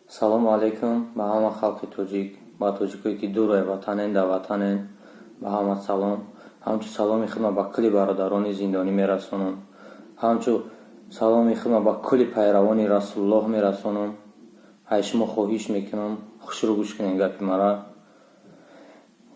Салому алейкум ба ҳама халқи тоҷик, ба тоҷикое ки дур ватанен да ватанен, ба ҳама салом. Ҳамчун саломи хидмат ба кулли бародарони зиндонӣ мерасонам. Ҳамчун саломи хидмат ба кулли пайравони Расулуллоҳ мерасонам. Ай шумо хоҳиш мекунам хушрӯ гӯш кунед гапи мара.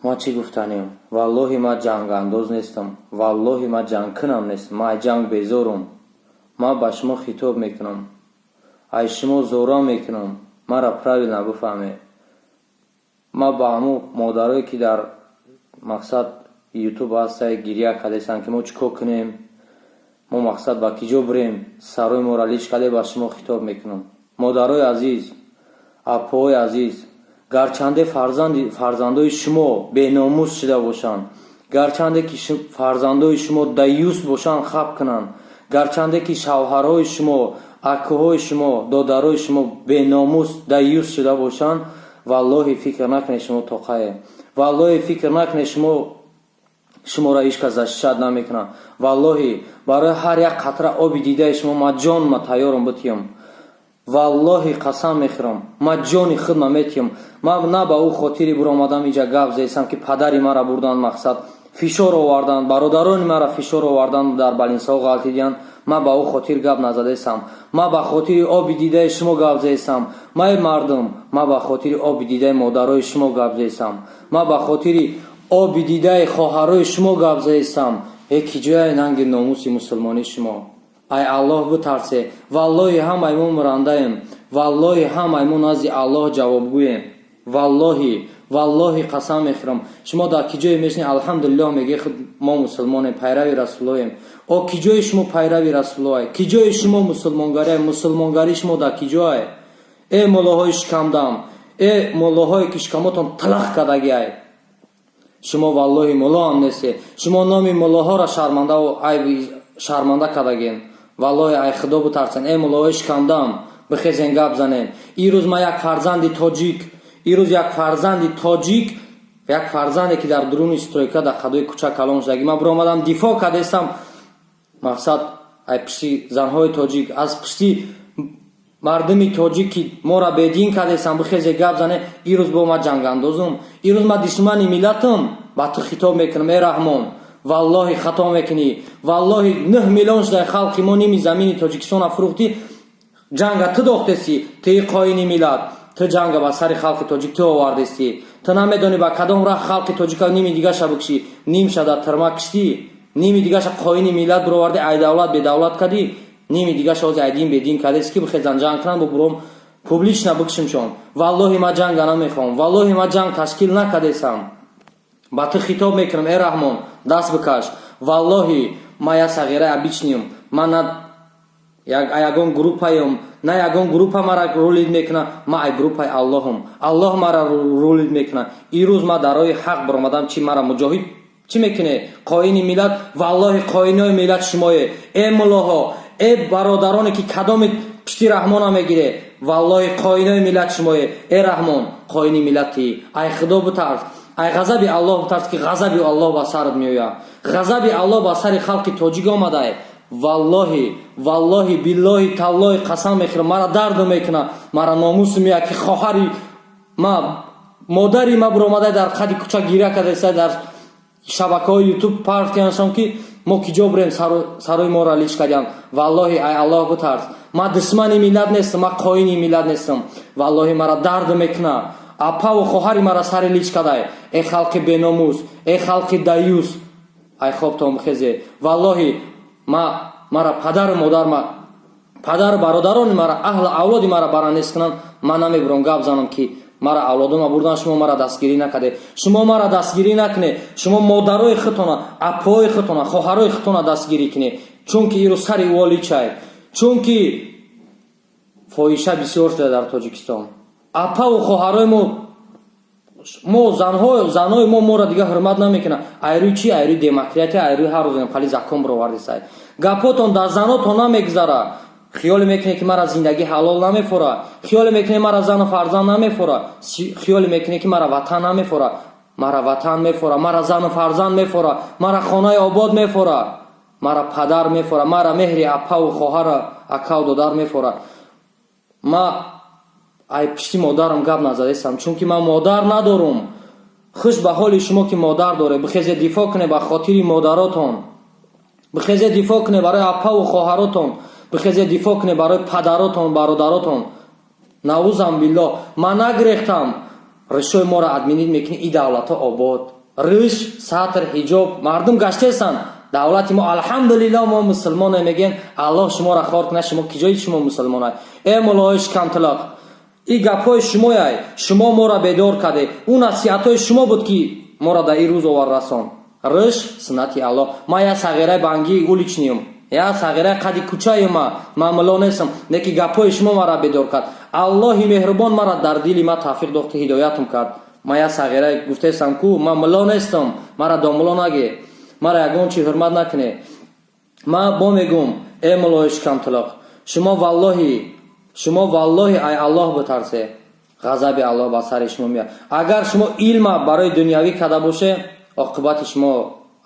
Ма чӣ гуфтанем? Валлоҳи ма ҷангандоз нестам. Валлоҳи ма ҷангкунам нестам. Ма ай ҷанг безорум. Ма ба шумо хитоб мекунам. Ай шумо зора мекунам. Мара правилно бифаҳмед. Ма ба ҳамон модарое ки дар мақсад ютуб ҳастаи гирья кардесанд ки мо чӣ кор кунем, мо мақсад ба киҷо бирем, сарои моро лиш карде, ба шумо хитоб мекунам. Модарои азиз, апоҳои азиз, гарчанде фарзандои шумо беномус шуда бошанд, гарчанде ки фарзандои шумо даюс бошанд, хаб кунанд, гарчанде ки шавҳарҳои шумо, акаҳои шумо, додарои шумо беномус даюс шуда бошанд, валлоҳи фикр накунед шумо тоқае. Валлоҳи фикр накунед шуморо ҳичкас защитат намекунад. Валлоҳи барои ҳар як қатра оби дидаи шумо ма ҷонма тайёрам битиям. Валлоҳи қасам мехӯрам, ма ҷони худма метиям. Ма на ба ӯ хотири буромадам инҷа гап зесам ки падари мара бурданд мақсад фишор оварданд, бародарони мара фишор оварданд, дар балинсаҳо ғалатӣ диданд. Ма ба ӯ хотир гап назадесам. Ма ба хотири оби дидаи шумо гап зесам. Май мардум, ма ба хотири оби дидаи модарои шумо гап зесам. Ма ба хотири оби дидаи хоҳарои шумо гап зесам. Ки ҷояи нанги номуси мусулмонии шумо. Ай Аллоҳ битарсе. Валлоҳи ҳамаи мо мурандаем. Валлоҳи ҳамаи мо назди Аллоҳ ҷавобгӯем. Валлоҳи қасам мехӯрам. Шумо дар ки ҷое мешинед алҳамдулиллоҳ мегӯед худ мо мусулмонем, пайрави Расулуллоҳем. О ки ҷои шумо пайрави Расулуллоҳе? Ки ҷои шумо мусулмонгарӣ? Мусулмонгарии шумо дар ки ҷое? Э моллоҳои шикамдам, э моллоҳое ки шикамотон талах кардагиай. Шумо валлоҳи молло ҳам нестед. Шумо номи моллоҳоро шарманда кардагем. Валлоҳи ай худо битарсен. Э моллоҳои шикамдам, бихезен гап занем. Ирӯз ма як фарзанди тоҷик, як фарзанде ки дар дуруни стройка дар қадои кӯча калон шудаги, ма биромадам дифоъ кардестам. Мақсад ай пишти занҳои тоҷик, аз пишти мардуми тоҷик ки мора бедин кардесам, бихезе гап зане. Ирӯз бо ма ҷангандозум, ирӯз ма душмани миллатам. Ба ту хитоб мекунам, э раҳмон, валлоҳи хато мекунӣ. Валлоҳи 9 миллион шудаи халқи мо ними замини Тоҷикистона фурӯхтӣ. Ҷанга ту дохтесӣ, ту қоини миллат. Ту ҷанга ба сари халқи тоҷик ту овардестӣ. Ту намедонӣ ба кадом раҳ халқи тоҷика ними дигаша бикшӣ. Нимша дар тирма киштӣ, ними дигаша қоини миллат бировардӣ, ай давлат бедавлат кардӣ. Ними дигаша ози ай дин бедин кардест ки бихезан ҷанг кунанд бо буром публично бикшимшон. Валлоҳи ма ҷанга намехоҳам. Валлоҳи ма ҷанг ташкил накардесам. Ба ту хитоб мекунам, э раҳмон, даст бикаш. Валлоҳи ма я сағираи обичним. Ма на ягон группаем, на ягон группа мара рулид мекунад. Ма ай группаи Аллоҳам. Аллоҳ мара рулид мекунад. Ирӯз ма дар роҳи ҳақ биромадам, чи мара муҷоҳид чӣ мекунед? Қоини миллат. Валлоҳи қоинои миллат шумое. Э муллоҳо, э бародароне ки кадоми пишти раҳмона мегире. Валлоҳи қоинои миллат шумое. Э раҳмон, қоини миллати. Ай худо битарс. Ай ғазаби Аллоҳ битарс ки ғазаби Аллоҳ ба сарат меояд. ғазаби Аллоҳ ба сари халқи тоҷик омадай. Валлоҳи биллоҳи таллоҳи қасам мехӯрам. мара дарду мекунад, мара номусу меояд ки хоҳари ма, модари ма биромадай дар қади кӯча гиря кардеста, дар шабакаҳои ютуб пард кардашам ки мо ки ҷо бирем сарои моро лиш кардиям. Валлоҳи ай Аллоҳ битарс. ма душмани миллат нестам, ма қоини миллат нестам. Валлоҳи мара дарду мекунад. Апаву хоҳари мара сари лич кадай. Э халқи беномус, э халқи даюс. Ай хобтон бихезе. Валлоҳи мара падару модар, падару бародарони мара, аҳлу авлоди мара баранест кунанд. Ман намебурам гап занам ки мара авлодома бурдан, шумо мара дастгирӣ накарде. Шумо мара дастгирӣ накунед. Шумо модарои худтона, апоҳои худтона, хоҳарои худтона дастгирӣ кунед. Чунки ирӯз сари воличай. Чунки фоҳиша бисёр шуда дар Тоҷикистон. Апаву хоҳарои мо занҳои моро дига ҳурмат намекунад. Айрӯи чи? Айрӯи демократия, айрӯи ҳар рӯз хали закон бировардесай. Гапотон дар занотон намегзара. خیال میکنه که مرا زندگی حلال نمیفوره، خیال میکنه مرا زن و فرزند نمیفوره، خیال میکنه که مرا وطن نمیفوره. مرا وطن میفوره، مرا زن و فرزند میفوره، مرا خانه آباد میفوره، مرا پدر میفوره، مرا مهر اپا و خواهر اکا و دادر میفوره. ما ай пишти модарам гап назадестам, чунки ман модар надорум. хуш ба ҳоли шумо ки модар доре, бихезе дифоъ куне ба хотири модаротон, бихезе дифоъ куне барои апаву хоҳаротон, бихезе дифоъ куне барои падаротон, бародаротон. наузам биллоҳ, ман нагрехтам ришои моро админид мекунӣ и давлатҳо обод. риш, сатр, ҳиҷоб мардум гаштесан давлати мо алҳамдулиллаҳ мо мусулмоне мегем. аллоҳ шуморо хор кунад. шумо ки ҷои шумо мусулмонай? мулои шикамтилақ, и гапҳои шумояй, шумо моро бедор карде. ӯ насиҳатҳои шумо буд ки моро дар ин рӯз овар расон. риш суннати аллоҳ. ман я сағираи бангии уличниюм, я сағираи қади кӯчаюм, ман муло нестам, неки гапҳои шумо маро бедор кард. аллоҳи меҳрубон маро дар дили ма тавфиқ дохти ҳидоятам кард. ман я сағираи гуфтесам ку ман муло нестам, маро домуло наге, маро ягон чи ҳурмат накуне. ман бо мегум мулои шикамтилақ, шумо валлоҳи ай аллоҳ битарсе, ғазаби аллоҳ ба сари шумо меяд. агар шумо илма барои дунявӣ карда боше, оқибати шумо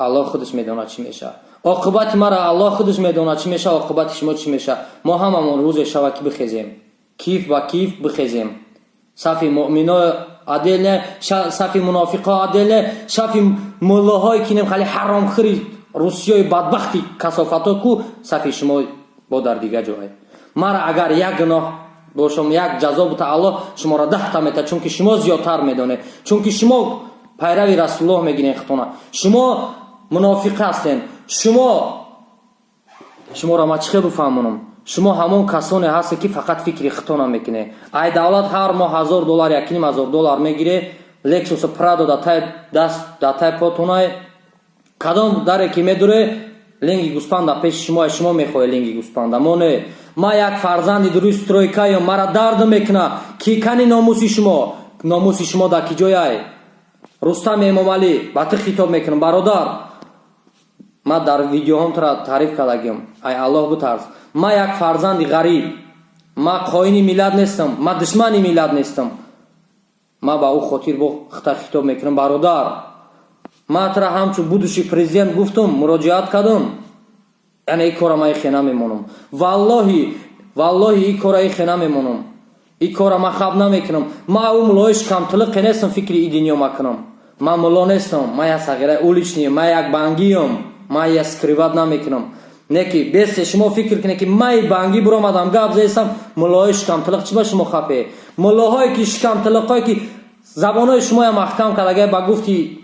аллоҳ худаш медонад чӣ меша. оқибати мара аллоҳ худаш медонад чӣ меша, оқибати шумо чӣ меша. мо ҳамамон рӯзе шава ки бихезем, киф ба киф бихезем. сафи муъмино аделне, сафи мунофиқо аделне, сафи муллоҳое ки нем хали ҳаромхӯри русиёи бадбахти касофато ку сафи шумо бо дар дига ҷое. мара агар як гуноҳ бошам, як ҷазо бута аллоҳ шуморо 10 та мета, чунки шумо зиёдтар медонед, чунки шумо пайрави расулуллоҳ мегиред. хитона шумо мунофиқ ҳастед. шуморо ма чӣ хел бифаҳмонам? шумо ҳамон касоне ҳастед ки фақат фикри хитона мекунед. ай давлат ҳар моҳ $1000, $1500 мегире, лексус прадо датай потонай, кадом даре ки медуре ленги гӯспанда пеши шумо, шумо мехоҳед ленги гӯспанда, мо не. ман як фарзанди дуруи стройкаём, мара дард мекуна ки кани номуси шумо дар ки ҷояй. рустам эмомалӣ ба ту хитоб мекунам, бародар, ман дар видеоҳом тура таъриф кардагим, ай аллоҳ битарс. ман як фарзанди ғариб, ман қоини миллат нестам, ман душмани миллат нестам. ман ба ӯ хотир бо хитоб мекунам, бародар, ман тура ҳамчун будущий президент гуфтум, муроҷиат кардам, яъне ин кора ман ихе намемонам. валлоҳи ин кора ихе намемонам. ин кора ман хаб намекунам. ман ӯ мулои шикамтилиқе нестам фикри и дунё макунам. ман муло нестам, ман я сағираи уличниям, ман як бангиям, ман я скриват намекунам. неки бесте шумо фикр кунед ки ман и банги биромадам гап застам, мулои шикамтилиқ чӣ ба шумо хапе? муллоҳое ки шикамтилиқое ки забонои шумоя маҳкам кардагай, ба гуфти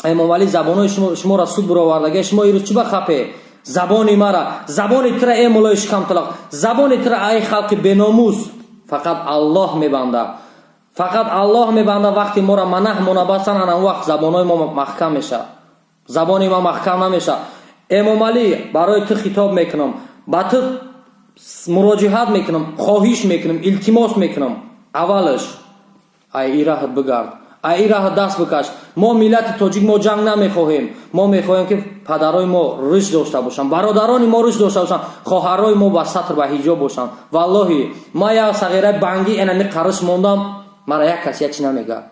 эмомалӣ забонои шуморо суд бировардагай, шумо ирӯз чӣ ба хапе? забони мара, забони тира мулои шикамтилиқ, забони тира ай халқи беномус. фақат аллоҳ мебанда. фақат аллоҳ мебанда. вақти моро манаҳ монабасан, ана вақт забонои мо маҳкам меша, забони ма маҳкам намеша. эмомалӣ, барои ту хитоб мекунам, ба ту муроҷиҳат мекунам, хоҳиш мекунам, илтимос мекунам. аввалаш ай ин раҳ бигард, ай ин раҳ даст бикаш. мо миллати тоҷик мо ҷанг намехоҳем. мо мехоҳем ки падарои мо рушд дошта бошанд, бародарони мо рушд дошта бошанд, хоҳарои мо ба сатр ба ҳиҷоб бошанд. валлоҳи ман як сағираи банги энами қариш мондам, мара як кас ячи намегӯяд.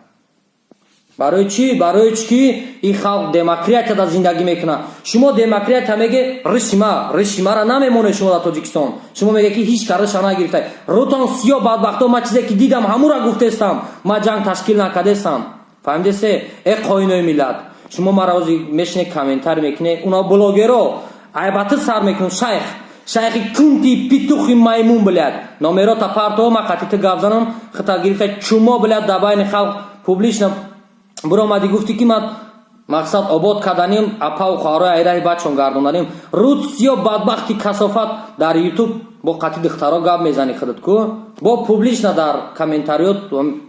барои чӣ? барои чӣ ки ин халқ демократияда зиндагӣ мекунад. шумо демократия меге ришимара намемонед шумо дар тоҷикистон. шумо меге ки ҳеч кариша нагирифтед. рӯтон сиё бадбахто, ман чизе ки дидам ҳамура гуфтестам, ман ҷанг ташкил накардестам. фаҳмидесе? қоинои миллат. шумо мара ҳозир мешинед комментарӣ мекунед, уна блогеро айбатӣ сар мекунад. шайхи кунти петухи маймун, блядь, номерота партова ма қатитӣ гап занам, хита гирифта чумо, блядь, дар байни халқ публично биромадӣ гуфтӣ ки ман мақсад обод карданем, апаву хоҳарои айраҳи бачон гардонданем. руд сиё бадбахти касофат дар ютуб бо қати духтаро гап мезани худат ку, бо публично дар комментариёт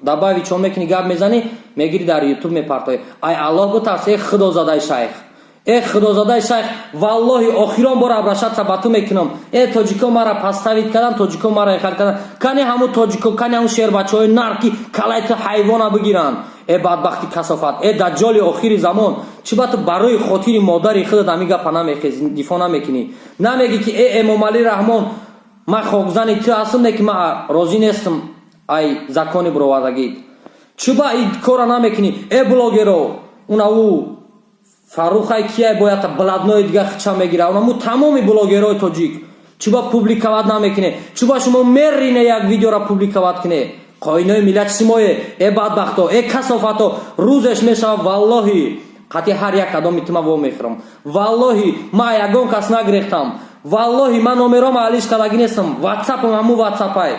дар байви чон мекунӣ гап мезани, мегири дар ютуб мепартоӣ. ай аллоҳ битарс, худозадаи шайх, худозадаи шайх, валлоҳи охирон бор абрашатса ба ту мекунам. тоҷико мара паставид кардан, тоҷико мара ихар кардан, кани ҳамун тоҷико, кани ҳамун шербачаҳои нар ки калай ту ҳайвона бигиранд. бадбахти касофат, даҷҷоли охири замон, чӣ ба ту барои хотири модари худат ҳамин гапа намехезӣ, дифоъ намекунӣ? намеги ки эмомалӣ раҳмон, ман хокзани ту ҳастам, не ки ман розӣ нестам ай закони бировардагӣ. чӣ ба ин кора намекунӣ? блогеро, унаву фарухай кияй бояд бладнои дига хича мегира, унаму тамоми блогерои тоҷик чӣ ба публикават намекунӣ? чӣ ба шумо мерине як видеоро публикават кунед? қоинои миллат шимое е бадбахто е касофато рӯзеш мешавад валлоҳи қати ҳар як кадоми тума вомехӯрам валлоҳи ман ягон кас нагрехтам валлоҳи ман номерома алиш кадаги нестам ватсапам ҳамун ватсапай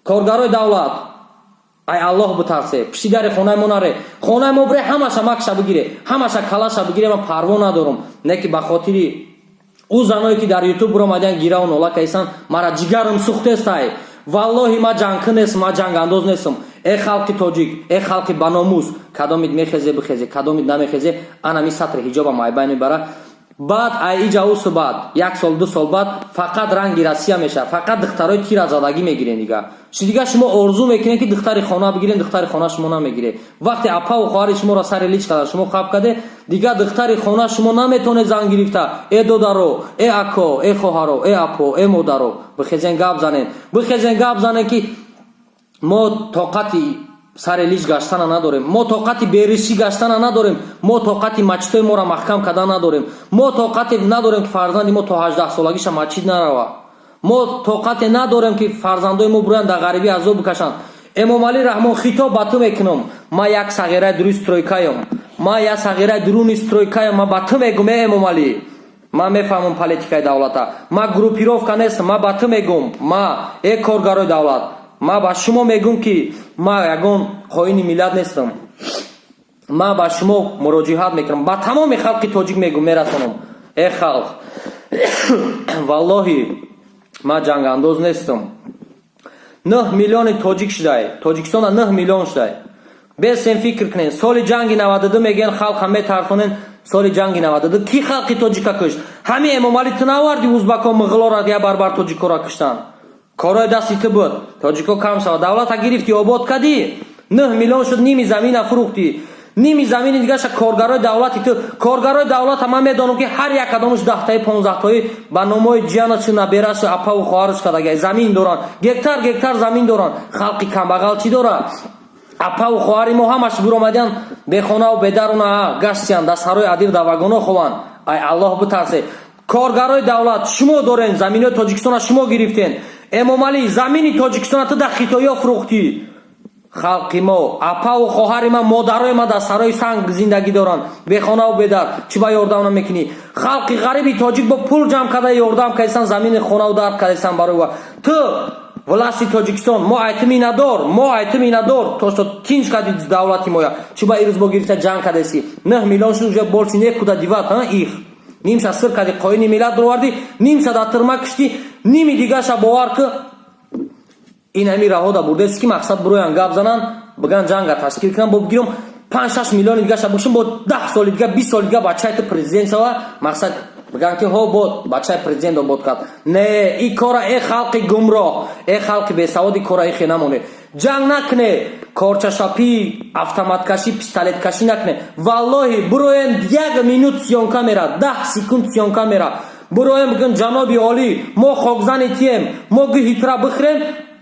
коргарои давлат ай аллоҳ битарсе пишти дари хонаи мо наре хонаи мо бире ҳамаша макша бигире ҳамаша калаша бигире ман парво надорам не ки ба хотири ӯ заное ки дар ютуб биромадиян гираву нола кайсан мара ҷигарам сухтестай валлоҳи ма ҷангқӣ нестам ма ҷангандоз нестам е халқи тоҷик е халқи баномус кадомит мехезе бихезе кадомит намехезе анами сатри ҳиҷоба майбайн мебара баъд ай иҷа усу баъд 1 сол 2 сол баъд фақат ранги россия мешавад фақат духтарои тира задагӣ мегирен дига чи дига шумо орзу мекунед ки духтари хона бигирен духтари хона шумо намегире вақте апаву хоҳари шуморо сари лич кардан шумо қаб карде дига духтари хона шумо наметавонед зан гирифта е додаро е ако е хоҳаро е апо е модаро бихезен гап занен ки мо тоқати сари лич гаштана надорем мо тоқати беришӣ гаштана надорем мо тоқати мачитои моро маҳкам кардан надорем мо тоқате надорем ки фарзанди мо то 18 солагиша мачит нарава мо тоқате надорем ки фарзандои мо буранд дар ғарибӣ азоб бикашанд эмомалӣ раҳмон хитоб ба ту мекунам ма як сағираи дуруни стройкаям ма як сағираи дуруни стройкаям ма ба ту мегум е эмомалӣ ма мефаҳмам политикаи давлата ма группировка нестам ма ба ту мегум ма е коргарои давлат ма ба шумо мегум ки ма ягон хоини миллат нестам ма ба шумо муроҷиҳат мекунам ба тамоми халқи тоҷик мегум мерасонам е халқ валлоҳи ма ҷангандоз нестам 9 миллиони тоҷик шудай тоҷикистона 9 миллион шудай бесен фикр кунен соли ҷанги 92 мегӯян халқ метарсонен соли ҷанги 92 ки халқи тоҷика кушт ҳами эмомалӣ ту наварди узбако муғилоро я барбар тоҷикоро куштанд корои дасти ту буд тоҷико кам шавад давлата гирифти обод кадӣ 9 миллион шуд ними замина фурӯхтӣ ними замини дигаша коргарои давлати ту коргарои давлата ман медонам ки ҳар як кадомаш 10таи 15таи ба номои ҷианашу наберашу апаву хоҳараш кадаги замин доранд гектар замин доранд халқи камбағал чӣ дорад апаву хоҳари мо ҳамаш биромадиян бехонаву бедаруна гаштиянд дар сарои адир дар вагоно хованд ай аллоҳ битарсе коргарои давлат шумо дорен заминои тоҷикистона шумо гирифтен эмомалӣ замини тоҷикистона ту дар хитоиҳо фурӯхтӣ халқи мо апаву хоҳари ман модарои ман дар сарои санг зиндагӣ доранд бехонаву бедар чӣ ба ёрдам намекунӣ халқи ғариби тоҷик бо пул ҷамъ карда ёрдам кардистан замини хонаву дард кардистан барои ва ту власти тоҷикистон мо айтими надор то што тинҷ карди давлати моя чӣ ба ирӯз бо гирифта ҷанг кардеси 9 миллион шуд уже больше некуда диват их нимша сир карди қоини миллат бироварди нимша дар тирма кушти ними дигаша бовар ки ин ҳами раҳода бурдест ки мақсад бироян гап занан биган ҷанга ташкил кунам бо бигирам 5-6 миллиони дигаша бошим бо 10 соли дига 20 соли дига бачаи ту президент шава мақсад биган ки ҳо бод бачаи президент обод кард не и кора е халқи гумроҳ е халқи бесаводи кора ихе намоне ҷанг накуне корчашапӣ автоматкашӣ пистолеткашӣ накуне валлоҳи бироен 1 минут сёнка мерад 10 секунд сёнка мерад бироен бигӯн ҷаноби олӣ мо хокзани тием мо гӯҳитра бихӯрем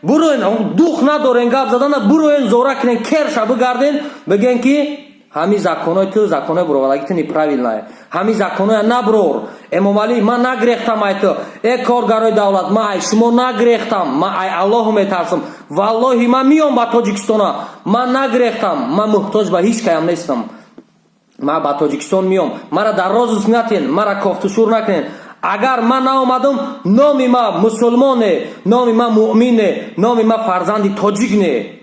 бироен дух надорен гап задана бироен зора кунен керша бигарден бигӯен ки ҳами законои ту законои буровадаги ту неправилное ҳами законоя наброр эмомалӣ ман нагрехтам ай ту е коргарои давлат ман ай шумо нагрехтам ман ай аллоҳу метарсам валлоҳи ман миём ба тоҷикистона ман нагрехтам ман муҳтоҷ ба ҳеҷ каям нестам ман ба тоҷикистон миём мара дар розус натен мара кофтушур накунен агар ман наомадам номи ман мусулмоне номи ман муъмине номи ман фарзанди тоҷик не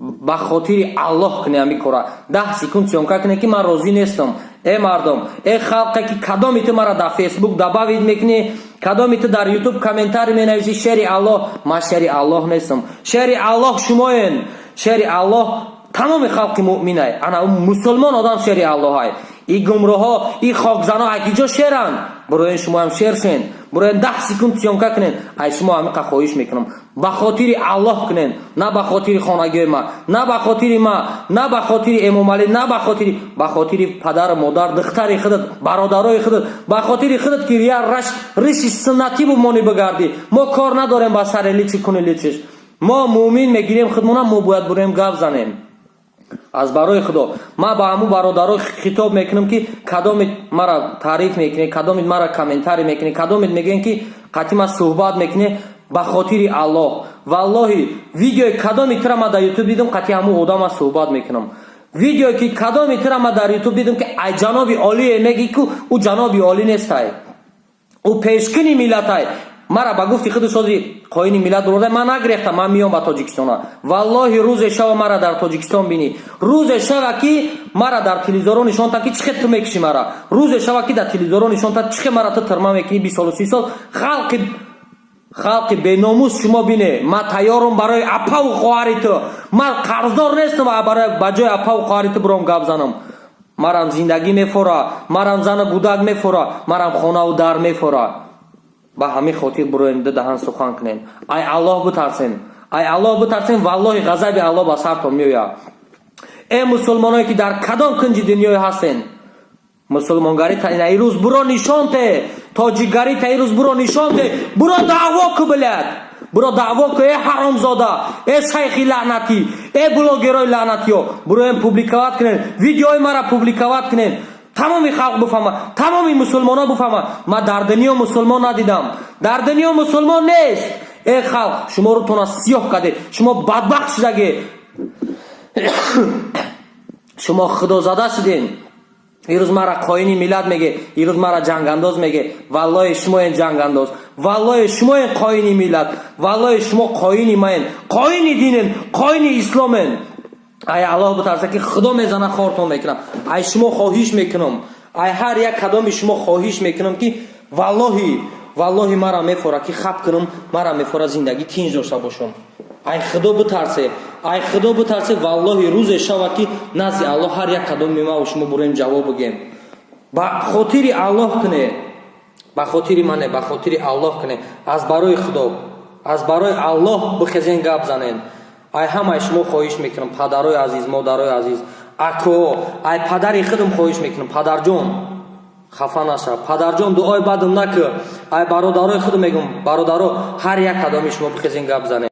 ба хотири аллоҳ куне ҳами кора 10 секунд сёнка куне ки ман розӣ нестам е мардум е халқе ки кадоми ту мара дар фейсбук дабавид мекунӣ кадоми ту дар ютуб комментарӣ менависӣ шери аллоҳ ман шери аллоҳ нестам шери аллоҳ шумоен шери аллоҳ тамоми халқи муъминай ана мусулмон одам шери аллоҳай и гумроҳо и хокзано акиҷо шеранд бироен шумоам шершен бироен 10 секунд сёнка кунен ай шумо ҳамиқа хоҳиш мекунам ба хотири аллоҳ кунен на ба хотири хонагиҳои ман на ба хотири ман на ба хотири эмомалӣ на ба хотири падару модар духтари худат бародарои худат ба хотири худат ки я риши суннатӣ бумонӣ бигарди мо кор надорем ба сари личи куни личиш мо муъмин мегирем худмона мо бояд бурем гап занем аз барои худо ман ба ҳамун бародаро хитоб мекунам ки кадомит мара таъриф мекунед кадомит мара комментарӣ мекунед кадомит мегӯед ки қатъи ман суҳбат мекунед ба хотири аллоҳ валлоҳи видеои кадоми тира ма дар ютуб дидам қатъи ҳамун одама суҳбат мекунам. Видеое ки кадоми тира ма дар ютуб дидам ки ай ҷаноби олие меги ку ӯ ҷаноби оли нестай, ӯ пешкини миллатай. мара ба гуфти худу сози қоини миллат бурда ман нагрехтам, ман миём ба Тоҷикистона. Валлоҳи рӯзе шава мара дар Тоҷикистон бини, рӯзе шава ки мара дар телевизоро нишонта ки чихе ту мекиши мара, рӯзе шава ки дар телевизоро нишонта чихе мара ту тирма мекунӣ 20 солу 30 сол. халқи беномус шумо бине, ман тайёрам барои апаву хоҳари ту, ман қарздор нестам ба ҷои апаву хоҳари ту буром гап занам. марам зиндагӣ мефора, марам зану гудак мефора, марам хонаву дар мефора. ба ҳамин хотир буроем даҳан сухан кунем. ай Аллоҳ бутарсем, ай Аллоҳ бутарсем, валлоҳи ғазаби Аллоҳ ба сартон меояд. е мусулмоное ки дар кадом кунҷи дунёе ҳастен, мусулмонгарита ирӯз буро нишонте, тоҷикгарита ирӯз буро нишонте, буро даъво ку билад, буро даъво ку е ҳаромзода, е шайхи лаънатӣ, е блогерои лаънатиё, буроем публиковат кунем, видеои мара публиковат кунем, тамоми халқ буфаҳма, тамоми мусулмонон буфаҳма. ман дар дунё мусулмон надидам, дар дунё мусулмон нест. е халқ, шуморо тона сиёҳ карде, шумо бадбахт шудаге, шумо худозада шудем. ирӯз мара қоини миллат меге, ирӯз мара ҷангандоз меге. валлоҳи шумоен ҷангандоз, валлоҳи шумоен қоини миллат, валлоҳи шумо қоини маен, қоини динен, қоини исломен. ай Аллоҳ бутарса ки худо мезана хортон мекунам. ай шумо хоҳиш мекунам, ай ҳар як кадоми шумо хоҳиш мекунам ки валлоҳи мара мефора ки хаб кунам, мара мефора зиндагӣ тинҷ дошта бошам. ай худо бутарсе, ай худо бутарсе, валлоҳи рӯзе шава ки назди Аллоҳ ҳар як кадоми ма ва шумо бурем ҷавоб бигем. ба хотири Аллоҳ куне, ба хотири мане, ба хотири Аллоҳ куне, аз барои худо, аз барои Аллоҳ бихезен гап занен. ай ҳамаи шумо хоҳиш мекунам, падарои азиз, модарои азиз, акоҳо, ай падари худам хоҳиш мекунам, падарҷон хафа наша, падарҷон дуои бадам накӯ. ай бародарои худам мегӯям, бародаро, ҳар як кадоми шумо бихезен гап занен.